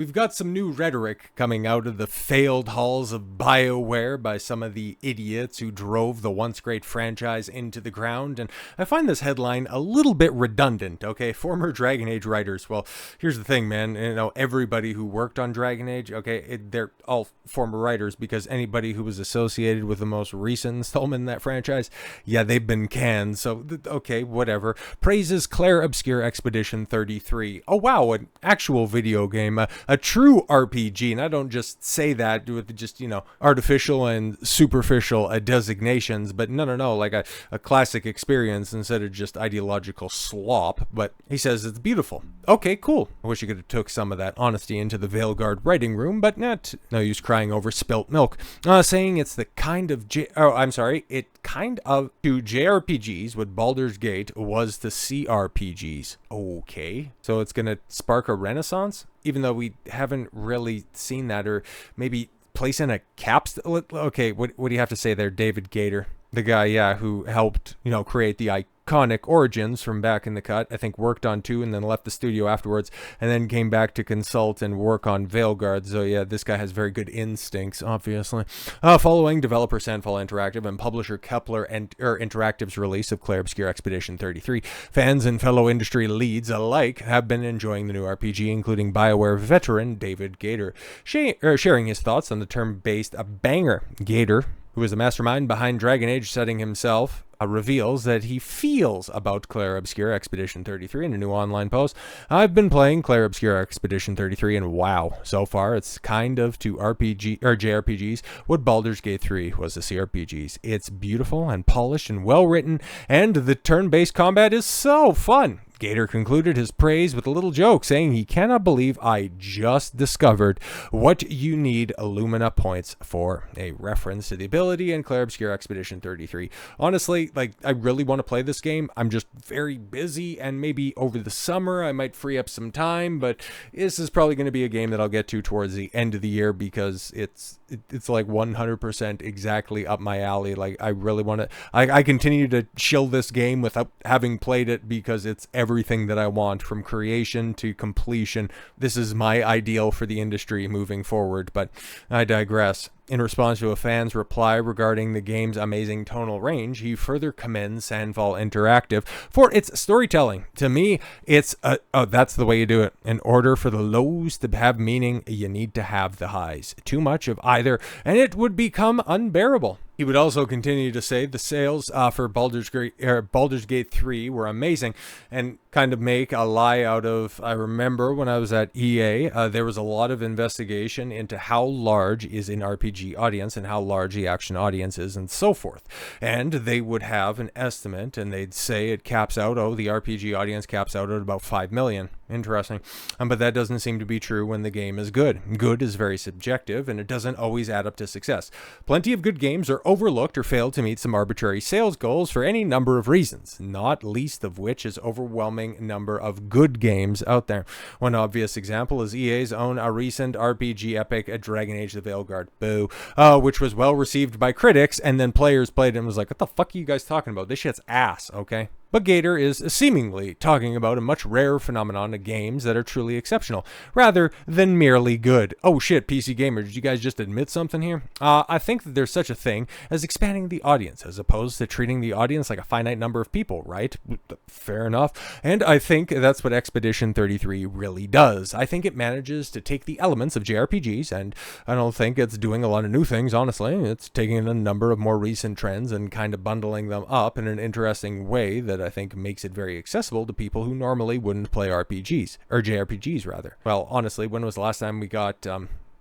We've got some new rhetoric coming out of the failed halls of BioWare by some of the idiots who drove the once great franchise into the ground, and I find this headline a little bit redundant, okay? Former Dragon Age writers. Well, here's the thing, man. Everybody who worked on Dragon Age, okay, they're all former writers because anybody who was associated with the most recent installment in that franchise, yeah, they've been canned, so, okay, whatever. Praises Clair Obscur Expedition 33. Oh, wow, an actual video game. A true RPG, and I don't just say that with just, artificial and superficial designations, but no, like a classic experience instead of just ideological slop. But he says it's beautiful. Okay, cool. I wish you could have took some of that honesty into the Veilguard writing room, but not. No use crying over spilt milk. Saying it's the kind of it kind of to JRPGs what Baldur's Gate was to CRPGs. Okay, so it's gonna spark a renaissance, even though we haven't really seen that, or maybe place in a okay, what do you have to say there, David Gaider? The guy, yeah, who helped, create the iconic Origins from back in the cut. I think worked on 2 and then left the studio afterwards, and then came back to consult and work on Veilguard. So yeah, this guy has very good instincts, obviously. Following developer Sandfall Interactive and publisher Kepler Interactive's release of Clair Obscur Expedition 33, fans and fellow industry leads alike have been enjoying the new RPG, including BioWare veteran David Gaider, sharing his thoughts on the term-based banger. Gaider, who is the mastermind behind Dragon Age setting himself, reveals that he feels about Clair Obscur Expedition 33 in a new online post. I've been playing Clair Obscur Expedition 33, and wow, so far it's kind of to JRPGs what Baldur's Gate 3 was to CRPGs. It's beautiful and polished and well written, and the turn-based combat is so fun. Gaider concluded his praise with a little joke, saying he cannot believe I just discovered what you need Illumina points for, a reference to the ability in Clair Obscur Expedition 33. Honestly, I really want to play this game. I'm just very busy, and maybe over the summer I might free up some time, but this is probably going to be a game that I'll get to towards the end of the year because it's like 100% exactly up my alley. Like, I really want to, I continue to chill this game without having played it because it's everything that I want from creation to completion. This is my ideal for the industry moving forward, but I digress. In response to a fan's reply regarding the game's amazing tonal range, he further commends Sandfall Interactive for its storytelling. To me, it's that's the way you do it. In order for the lows to have meaning, you need to have the highs. Too much of either, and it would become unbearable. He would also continue to say the sales for Baldur's Gate 3 were amazing, and kind of make a lie out of, I remember when I was at EA, there was a lot of investigation into how large is an RPG audience and how large the action audience is and so forth. And they would have an estimate, and they'd say it caps out, the RPG audience caps out at about 5 million. Interesting. But that doesn't seem to be true when the game is good. Good is very subjective, and it doesn't always add up to success. Plenty of good games are overlooked or fail to meet some arbitrary sales goals for any number of reasons, not least of which is overwhelming number of good games out there. One obvious example is EA's own recent RPG epic, Dragon Age The Veilguard, boo, which was well received by critics, and then players played it and was like, what the fuck are you guys talking about? This shit's ass, okay? But Gaider is seemingly talking about a much rarer phenomenon of games that are truly exceptional, rather than merely good. Oh shit, PC Gamer, did you guys just admit something here? I think that there's such a thing as expanding the audience, as opposed to treating the audience like a finite number of people, right? Fair enough. And I think that's what Expedition 33 really does. I think it manages to take the elements of JRPGs, and I don't think it's doing a lot of new things, honestly. It's taking a number of more recent trends and kind of bundling them up in an interesting way that I think makes it very accessible to people who normally wouldn't play RPGs, or JRPGs rather. Well, honestly, when was the last time we got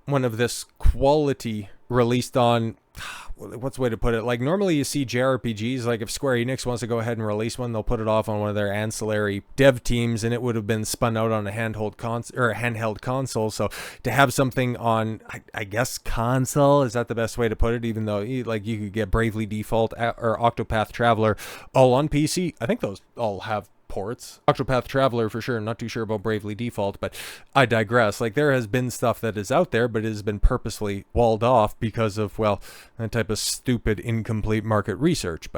one of this quality released on, what's the way to put it? Like, normally you see JRPGs, like if Square Enix wants to go ahead and release one, they'll put it off on one of their ancillary dev teams, and it would have been spun out on a handheld console. So to have something on, I guess, console, is that the best way to put it? Even though, like, you could get Bravely Default or Octopath Traveler all on PC. I think those all have ports. Octopath Traveler for sure, not too sure about Bravely Default, but I digress. Like, there has been stuff that is out there, but it has been purposely walled off because of, well, that type of stupid, incomplete market research.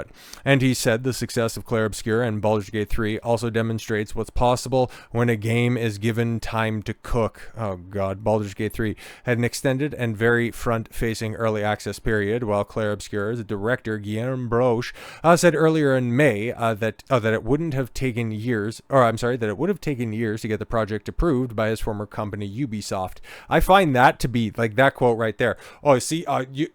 And he said the success of Clair Obscur and Baldur's Gate 3 also demonstrates what's possible when a game is given time to cook. Oh god, Baldur's Gate 3 had an extended and very front-facing early access period, while Clair Obscur's director Guillaume Broche said earlier in May that it wouldn't have taken years, that it would have taken years to get the project approved by his former company Ubisoft. I find that to be, like, that quote right there. Oh, see,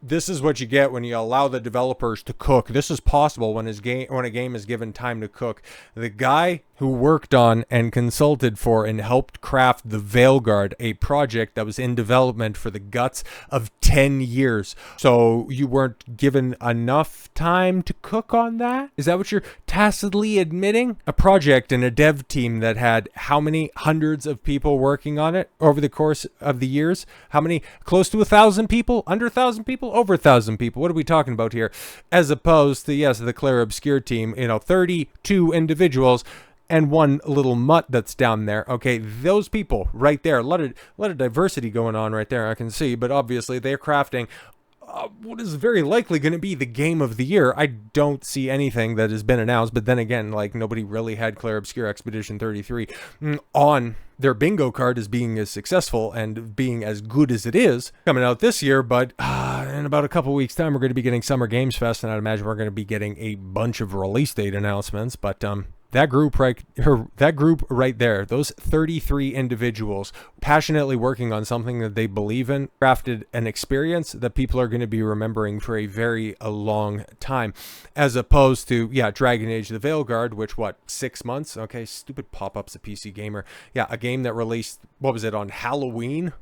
this is what you get when you allow the developers to cook. This is possible when a game is given time to cook. The guy who worked on and consulted for and helped craft The Veilguard, a project that was in development for the guts of 10 years. So you weren't given enough time to cook on that? Is that what you're tacitly admitting? A project and a dev team that had how many hundreds of people working on it over the course of the years? How many? Close to 1,000 people? Under 1,000 people? Over 1,000 people? What are we talking about here? As opposed to, yes, the Clair Obscur team, 32 individuals and one little mutt that's down there. Okay, those people right there, a lot of diversity going on right there, I can see, but obviously they're crafting what is very likely going to be the game of the year. I don't see anything that has been announced, but then again, like, nobody really had Clair Obscur Expedition 33 on their bingo card as being as successful and being as good as it is coming out this year. But in about a couple weeks time, we're going to be getting Summer Games Fest, and I'd imagine we're going to be getting a bunch of release date announcements. But that group right there, those 33 individuals passionately working on something that they believe in, crafted an experience that people are going to be remembering for a very long time, as opposed to, Dragon Age The Veilguard, which, 6 months? Okay, stupid pop-ups at PC Gamer. Yeah, a game that released, on Halloween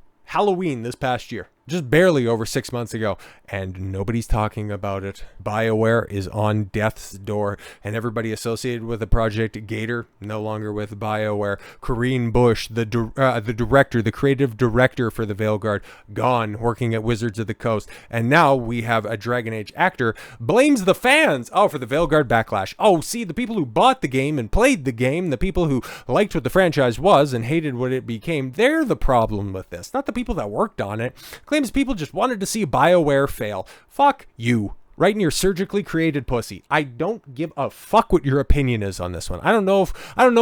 this past year. Just barely over 6 months ago, and nobody's talking about it. BioWare is on death's door, and everybody associated with the project, Gaider, no longer with BioWare. Corinne Bush, the director, the creative director for The Veilguard, gone, working at Wizards of the Coast. And now we have a Dragon Age actor blames the fans, for the Veilguard backlash. Oh, see, the people who bought the game and played the game, the people who liked what the franchise was and hated what it became, they're the problem with this, not the people that worked on it. Claims people just wanted to see BioWare fail. Fuck you. Right in your surgically created pussy. I don't give a fuck what your opinion is on this one. I don't know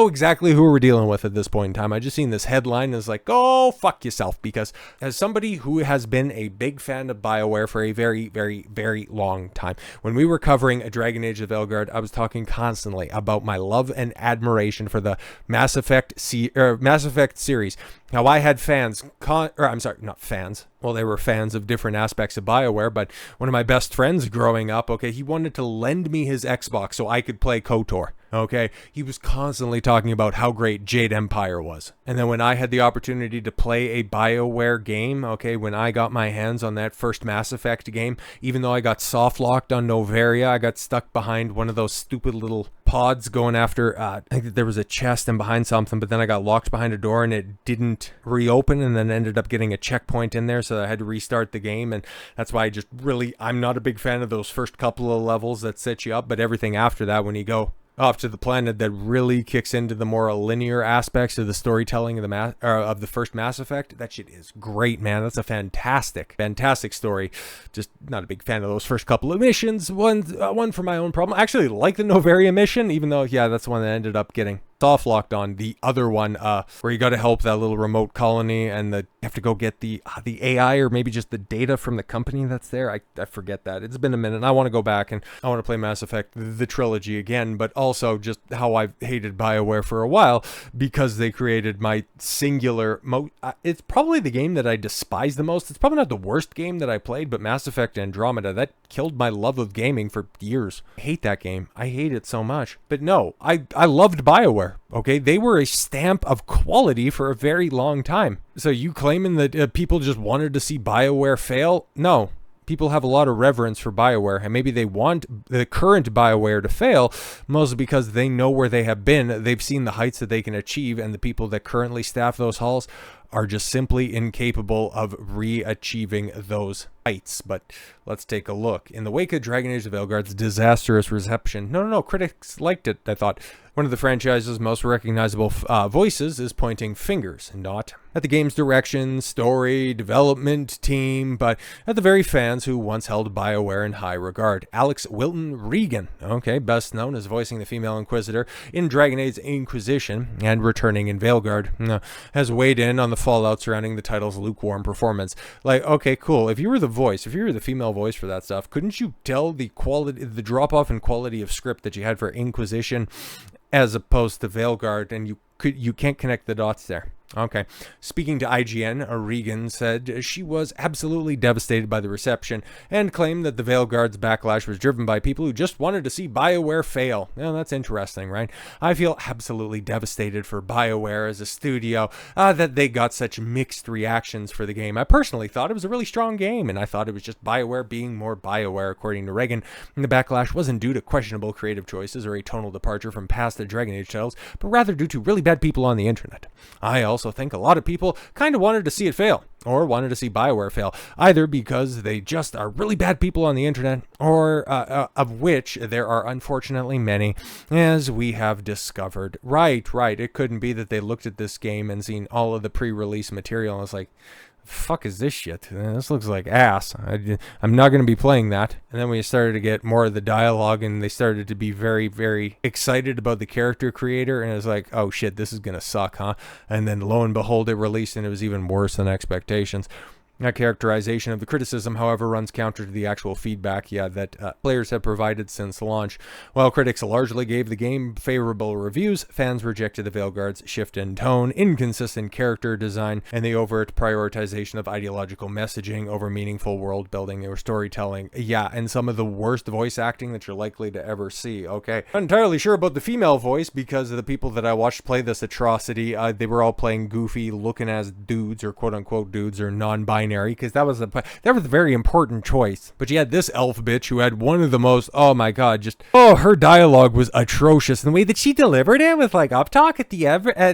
exactly who we're dealing with at this point in time. I just seen this headline and it's like, go fuck yourself, because as somebody who has been a big fan of BioWare for a very, very, very long time, when we were covering a Dragon Age of Veilguard, I was talking constantly about my love and admiration for the Mass Effect series. Now, I had they were fans of different aspects of BioWare, but one of my best friends growing up, he wanted to lend me his Xbox so I could play KOTOR. Okay, he was constantly talking about how great Jade Empire was. And then when I had the opportunity to play a BioWare game, when I got my hands on that first Mass Effect game, even though I got soft locked on Novaria, I got stuck behind one of those stupid little pods going after, I think there was a chest and behind something, but then I got locked behind a door and it didn't reopen, and then ended up getting a checkpoint in there, so I had to restart the game. And that's why I'm not a big fan of those first couple of levels that set you up, but everything after that, when you go off to the planet, that really kicks into the more linear aspects of the storytelling of the first Mass Effect. That shit is great, man. That's a fantastic story. Just not a big fan of those first couple of missions. One for my own problem. I actually like the Novaria mission, even though, that's the one that ended up getting soft locked on. The other one, where you got to help that little remote colony, and you have to go get the AI, or maybe just the data from the company that's there. I forget that. It's been a minute. I want to go back and I want to play Mass Effect, the trilogy again, but also just how I've hated BioWare for a while, because they created my singular it's probably the game that I despise the most. It's probably not the worst game that I played, but Mass Effect Andromeda, that killed my love of gaming for years. I hate that game. I hate it so much. But no, I loved BioWare. They were a stamp of quality for a very long time. So you claiming that people just wanted to see BioWare fail? No. People have a lot of reverence for BioWare, and maybe they want the current BioWare to fail, mostly because they know where they have been. They've seen the heights that they can achieve, and the people that currently staff those halls are just simply incapable of re-achieving those heights, but let's take a look. In the wake of Dragon Age: The Veilguard's disastrous reception, no, critics liked it, I thought. One of the franchise's most recognizable voices is pointing fingers, not at the game's direction, story, development team, but at the very fans who once held BioWare in high regard. Alix Wilton Regan, okay, best known as voicing the female Inquisitor in Dragon Age Inquisition and returning in Veilguard, has weighed in on the fallout surrounding the title's lukewarm performance. Like, okay, cool, if you were the female voice for that stuff, couldn't you tell the drop-off in quality of script that you had for Inquisition as opposed to Veilguard, and you can't connect the dots there? Okay. Speaking to IGN, Regan said she was absolutely devastated by the reception and claimed that the Veilguard's backlash was driven by people who just wanted to see BioWare fail. Now, that's interesting, right? I feel absolutely devastated for BioWare as a studio that they got such mixed reactions for the game. I personally thought it was a really strong game, and I thought it was just BioWare being more BioWare, according to Regan. And the backlash wasn't due to questionable creative choices or a tonal departure from past Dragon Age titles, but rather due to really bad people on the internet. I also think a lot of people kind of wanted to see it fail, or wanted to see BioWare fail, either because they just are really bad people on the internet, or of which there are unfortunately many, as we have discovered. Right, it couldn't be that they looked at this game and seen all of the pre-release material and was like, fuck is this shit? This looks like ass. I'm not going to be playing that. And then we started to get more of the dialogue, and they started to be very, very excited about the character creator, and it was like, oh shit, this is going to suck, huh? And then lo and behold, it released, and it was even worse than expectations. That characterization of the criticism, however, runs counter to the actual feedback, that players have provided since launch. While critics largely gave the game favorable reviews, fans rejected the Veilguard's shift in tone, inconsistent character design, and the overt prioritization of ideological messaging over meaningful world building or storytelling. Yeah, and some of the worst voice acting that you're likely to ever see, okay? Not entirely sure about the female voice, because of the people that I watched play this atrocity, they were all playing goofy, looking as dudes, or quote-unquote dudes, or non-binary, because that was a very important choice. But you had this elf bitch who had one of the most, oh my god, her dialogue was atrocious. And the way that she delivered it with like uptalk at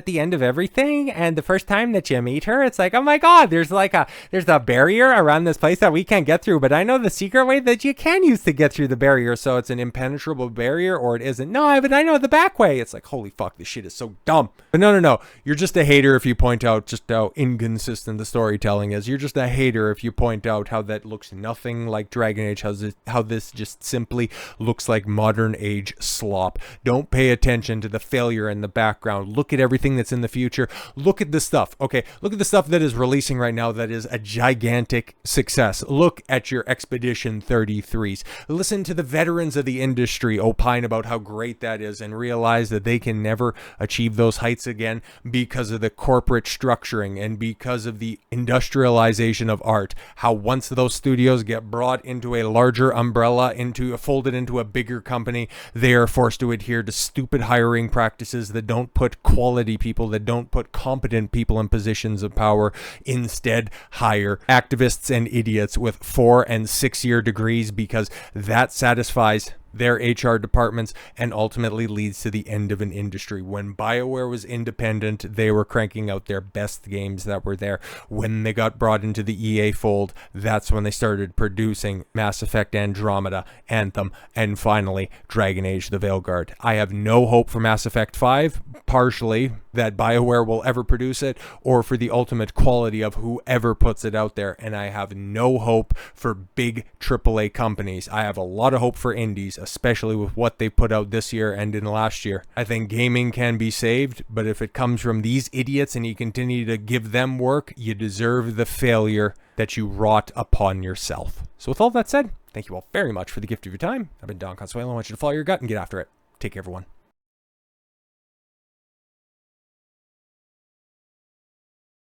the end of everything, and the first time that you meet her, it's like, oh my god, there's a barrier around this place that we can't get through, but I know the secret way that you can use to get through the barrier, so it's an impenetrable barrier, or it isn't. No, but I know the back way. It's like, holy fuck, this shit is so dumb. But no, you're just a hater if you point out just how inconsistent the storytelling is. You're just a hater if you point out how that looks nothing like Dragon Age, how this just simply looks like modern age slop. Don't pay attention to the failure in the background. Look at everything that's in the future. Look at the stuff, okay? Look at the stuff that is releasing right now that is a gigantic success. Look at your Expedition 33s. Listen to the veterans of the industry opine about how great that is, and realize that they can never achieve those heights again because of the corporate structuring and because of the industrialization of art. How once those studios get brought into a larger umbrella, folded into a bigger company, they are forced to adhere to stupid hiring practices that don't put quality people, that don't put competent people in positions of power. Instead, hire activists and idiots with 4- and 6-year degrees, because that satisfies their HR departments and ultimately leads to the end of an industry. When BioWare was independent, they were cranking out their best games that were there. When they got brought into the EA fold, that's when they started producing Mass Effect Andromeda, Anthem, and finally Dragon Age: The Veilguard. I have no hope for Mass Effect 5, partially that BioWare will ever produce it, or for the ultimate quality of whoever puts it out there, and I have no hope for big AAA companies. I have a lot of hope for indies, especially with what they put out this year and in last year. I think gaming can be saved, but if it comes from these idiots and you continue to give them work, you deserve the failure that you wrought upon yourself. So with all that said, thank you all very much for the gift of your time. I've been Don Consuelo. I want you to follow your gut and get after it. Take care, everyone.